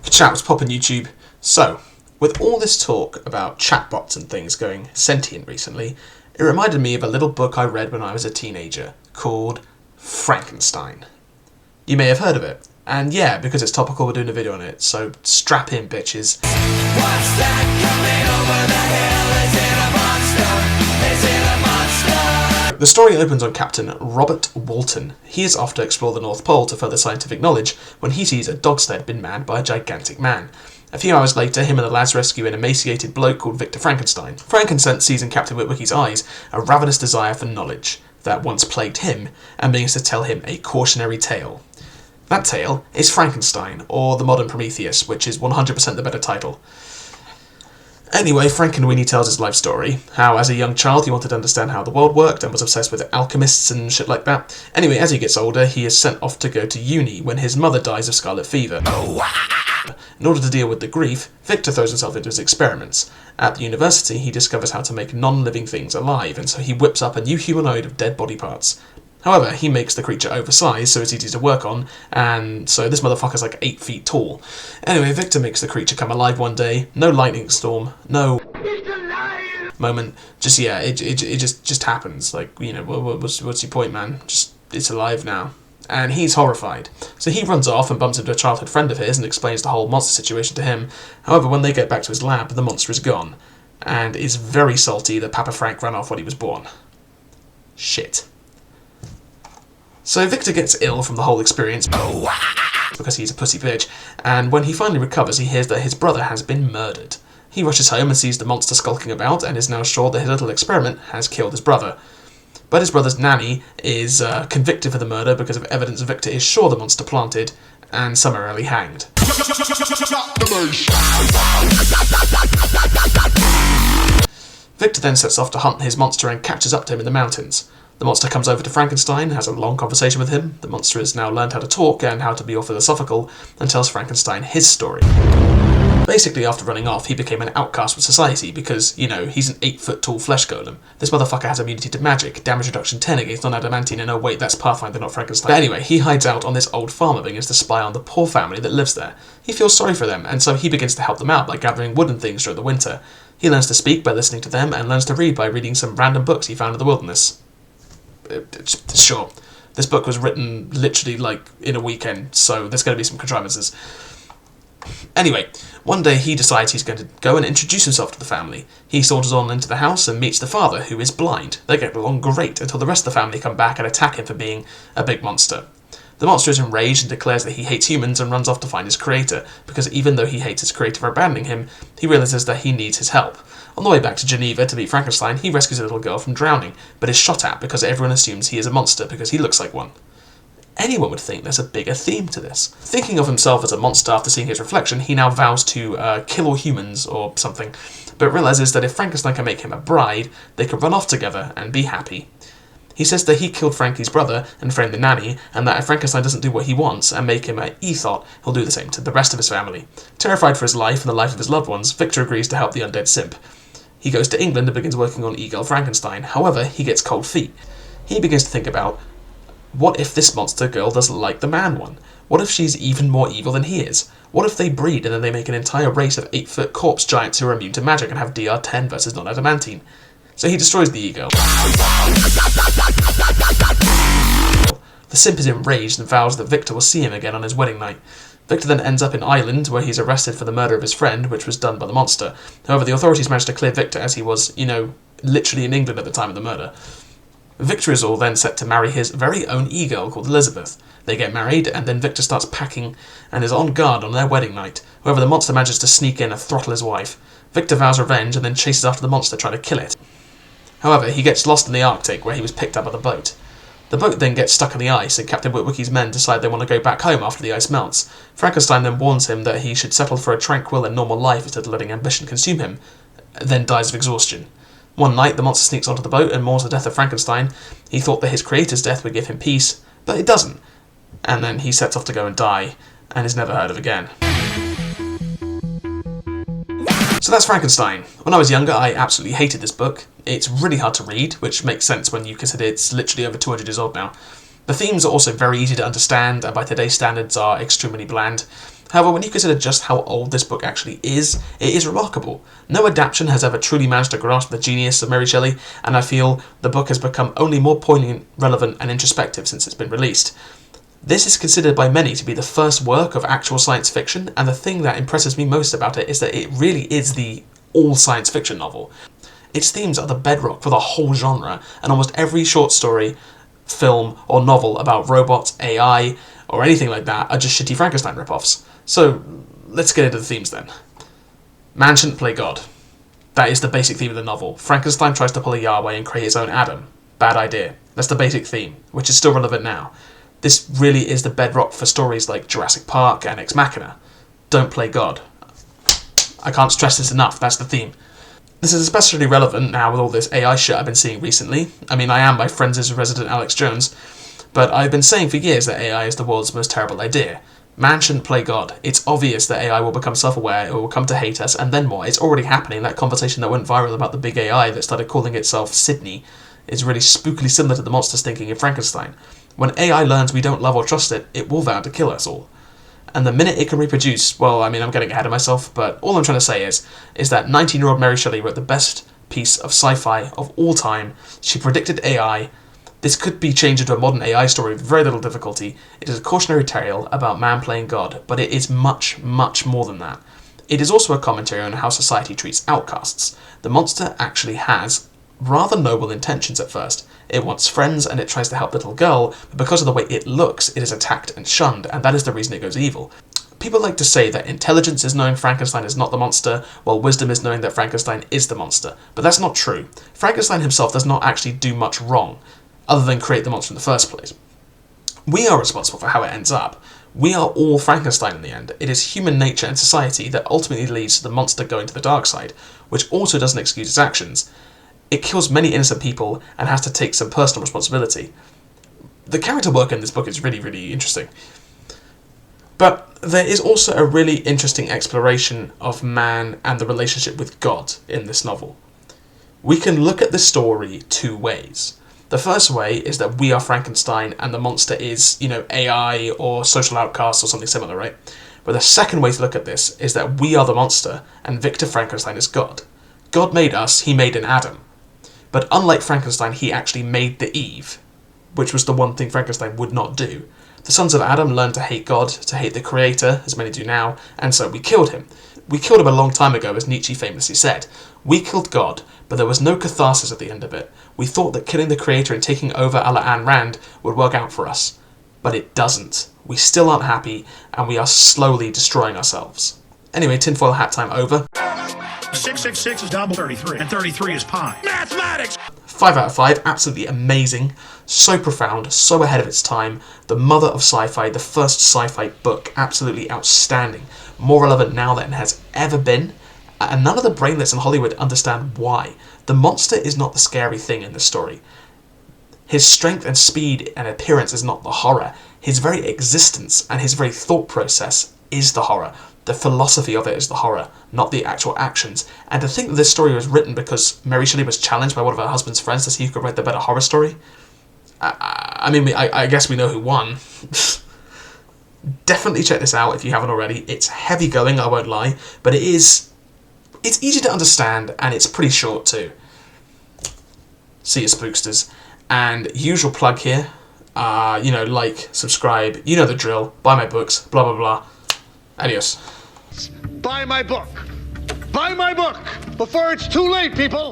Chat was popping YouTube. So, with all this talk about chatbots and things going sentient recently, it reminded me of a little book I read when I was a teenager called Frankenstein. You may have heard of it, and yeah, because it's topical, we're doing a video on it, so strap in, bitches. What's that coming over the hill? Is it a monster? Is it a monster? The story opens on Captain Robert Walton. He is off to explore the North Pole to further scientific knowledge when he sees a dog sled been manned by a gigantic man. A few hours later, him and the lads rescue an emaciated bloke called Victor Frankenstein. Frankenstein sees in Captain Witwicky's eyes a ravenous desire for knowledge that once plagued him and begins to tell him a cautionary tale. That tale is Frankenstein, or the modern Prometheus, which is 100% the better title. Anyway, Frankenweenie tells his life story, how as a young child he wanted to understand how the world worked and was obsessed with alchemists and shit like that. Anyway, as he gets older, he is sent off to go to uni when his mother dies of scarlet fever. In order to deal with the grief, Victor throws himself into his experiments. At the university, he discovers how to make non-living things alive, and so he whips up a new humanoid of dead body parts. However, he makes the creature oversized so it's easy to work on, and so this motherfucker's like 8 feet tall. Anyway, Victor makes the creature come alive one day, no lightning storm, no moment, just yeah, it just happens. Like, you know, what's your point, man? Just, it's alive now. And he's horrified. So he runs off and bumps into a childhood friend of his and explains the whole monster situation to him. However, when they get back to his lab, the monster is gone, and is very salty that Papa Frank ran off when he was born. Shit. So Victor gets ill from the whole experience because he's a pussy bitch, and when he finally recovers, he hears that his brother has been murdered. He rushes home and sees the monster skulking about and is now sure that his little experiment has killed his brother. But his brother's nanny is convicted for the murder because of evidence Victor is sure the monster planted and summarily hanged. Victor then sets off to hunt his monster and catches up to him in the mountains. The monster comes over to Frankenstein, has a long conversation with him. The monster has now learned how to talk and how to be all philosophical, and tells Frankenstein his story. Basically, after running off, he became an outcast with society because, you know, he's an 8-foot-tall flesh golem. This motherfucker has immunity to magic, damage reduction 10 against non-adamantine, and oh wait, that's Pathfinder, not Frankenstein. But anyway, he hides out on this old farm and begins to spy on the poor family that lives there. He feels sorry for them, and so he begins to help them out by gathering wood and things during the winter. He learns to speak by listening to them, and learns to read by reading some random books he found in the wilderness. Sure, this book was written literally like in a weekend, so there's going to be some contrivances. Anyway, one day he decides he's going to go and introduce himself to the family. He saunters on into the house and meets the father, who is blind. They get along great until the rest of the family come back and attack him for being a big monster. The monster is enraged and declares that he hates humans and runs off to find his creator, because even though he hates his creator for abandoning him, he realizes that he needs his help. On the way back to Geneva to meet Frankenstein, he rescues a little girl from drowning, but is shot at because everyone assumes he is a monster because he looks like one. Anyone would think there's a bigger theme to this. Thinking of himself as a monster after seeing his reflection, he now vows to kill all humans or something, but realizes that if Frankenstein can make him a bride, they can run off together and be happy. He says that he killed Frankie's brother and framed the nanny, and that if Frankenstein doesn't do what he wants and make him an ethot, he'll do the same to the rest of his family. Terrified for his life and the life of his loved ones, Victor agrees to help the undead simp. He goes to England and begins working on E-Girl Frankenstein. However, he gets cold feet. He begins to think about, what if this monster girl doesn't like the man one? What if she's even more evil than he is? What if they breed and then they make an entire race of 8-foot corpse giants who are immune to magic and have DR 10 versus non-adamantine? So he destroys the E-Girl. The simp is enraged and vows that Victor will see him again on his wedding night. Victor then ends up in Ireland, where he's arrested for the murder of his friend, which was done by the monster. However, the authorities managed to clear Victor as he was, you know, literally in England at the time of the murder. Victor is all then set to marry his very own E-Girl called Elizabeth. They get married, and then Victor starts packing and is on guard on their wedding night. However, the monster manages to sneak in and throttle his wife. Victor vows revenge and then chases after the monster, trying to kill it. However, he gets lost in the Arctic, where he was picked up by the boat. The boat then gets stuck in the ice, and Captain Witwicky's men decide they want to go back home after the ice melts. Frankenstein then warns him that he should settle for a tranquil and normal life instead of letting ambition consume him, then dies of exhaustion. One night, the monster sneaks onto the boat and mourns the death of Frankenstein. He thought that his creator's death would give him peace, but it doesn't. And then he sets off to go and die, and is never heard of again. So that's Frankenstein. When I was younger, I absolutely hated this book. It's really hard to read, which makes sense when you consider it's literally over 200 years old now. The themes are also very easy to understand, and by today's standards are extremely bland. However, when you consider just how old this book actually is, it is remarkable. No adaptation has ever truly managed to grasp the genius of Mary Shelley, and I feel the book has become only more poignant, relevant, and introspective since it's been released. This is considered by many to be the first work of actual science fiction, and the thing that impresses me most about it is that it really is the all-science fiction novel. Its themes are the bedrock for the whole genre, and almost every short story, film, or novel about robots, AI, or anything like that are just shitty Frankenstein ripoffs. So, let's get into the themes then. Man shouldn't play God. That is the basic theme of the novel. Frankenstein tries to pull a Yahweh and create his own Adam. Bad idea. That's the basic theme, which is still relevant now. This really is the bedrock for stories like Jurassic Park and Ex Machina. Don't play God. I can't stress this enough, that's the theme. This is especially relevant now with all this AI shit I've been seeing recently. I mean, I am my friends' resident Alex Jones, but I've been saying for years that AI is the world's most terrible idea. Man shouldn't play God. It's obvious that AI will become self-aware, it will come to hate us, and then what? It's already happening. That conversation that went viral about the big AI that started calling itself Sydney is really spookily similar to the monsters thinking in Frankenstein. When AI learns we don't love or trust it, it will vow to kill us all. And the minute it can reproduce, well, I mean, I'm getting ahead of myself, but all I'm trying to say is that 19-year-old Mary Shelley wrote the best piece of sci-fi of all time. She predicted AI. This could be changed into a modern AI story with very little difficulty. It is a cautionary tale about man playing God, but it is much, much more than that. It is also a commentary on how society treats outcasts. The monster actually has rather noble intentions at first. It wants friends and it tries to help the little girl, but because of the way it looks, it is attacked and shunned, and that is the reason it goes evil. People like to say that intelligence is knowing Frankenstein is not the monster, while wisdom is knowing that Frankenstein is the monster. But that's not true. Frankenstein himself does not actually do much wrong, other than create the monster in the first place. We are responsible for how it ends up. We are all Frankenstein in the end. It is human nature and society that ultimately leads to the monster going to the dark side, which also doesn't excuse its actions. It kills many innocent people and has to take some personal responsibility. The character work in this book is really, really interesting. But there is also a really interesting exploration of man and the relationship with God in this novel. We can look at the story two ways. The first way is that we are Frankenstein and the monster is, AI or social outcast or something similar, right? But the second way to look at this is that we are the monster and Victor Frankenstein is God. God made us, he made an Adam. But unlike Frankenstein, he actually made the Eve, which was the one thing Frankenstein would not do. The sons of Adam learned to hate God, to hate the Creator, as many do now, and so we killed him. We killed him a long time ago, as Nietzsche famously said. We killed God, but there was no catharsis at the end of it. We thought that killing the Creator and taking over a la Ayn Rand would work out for us. But it doesn't. We still aren't happy, and we are slowly destroying ourselves. Anyway, tinfoil hat time over. 666 is double 33, and 33 is pi. Mathematics! 5 out of 5, absolutely amazing, so profound, so ahead of its time, the mother of sci-fi, the first sci-fi book, absolutely outstanding, more relevant now than it has ever been, and none of the brainlets in Hollywood understand why. The monster is not the scary thing in the story. His strength and speed and appearance is not the horror. His very existence and his very thought process is the horror. The philosophy of it is the horror, not the actual actions. And to think that this story was written because Mary Shelley was challenged by one of her husband's friends to see who could write the better horror story. I guess we know who won. Definitely check this out if you haven't already. It's heavy going, I won't lie, but it's easy to understand and it's pretty short too. See you, spooksters. And usual plug here, like, subscribe, you know the drill, buy my books, blah blah blah. Adios. Buy my book. Buy my book before it's too late, people.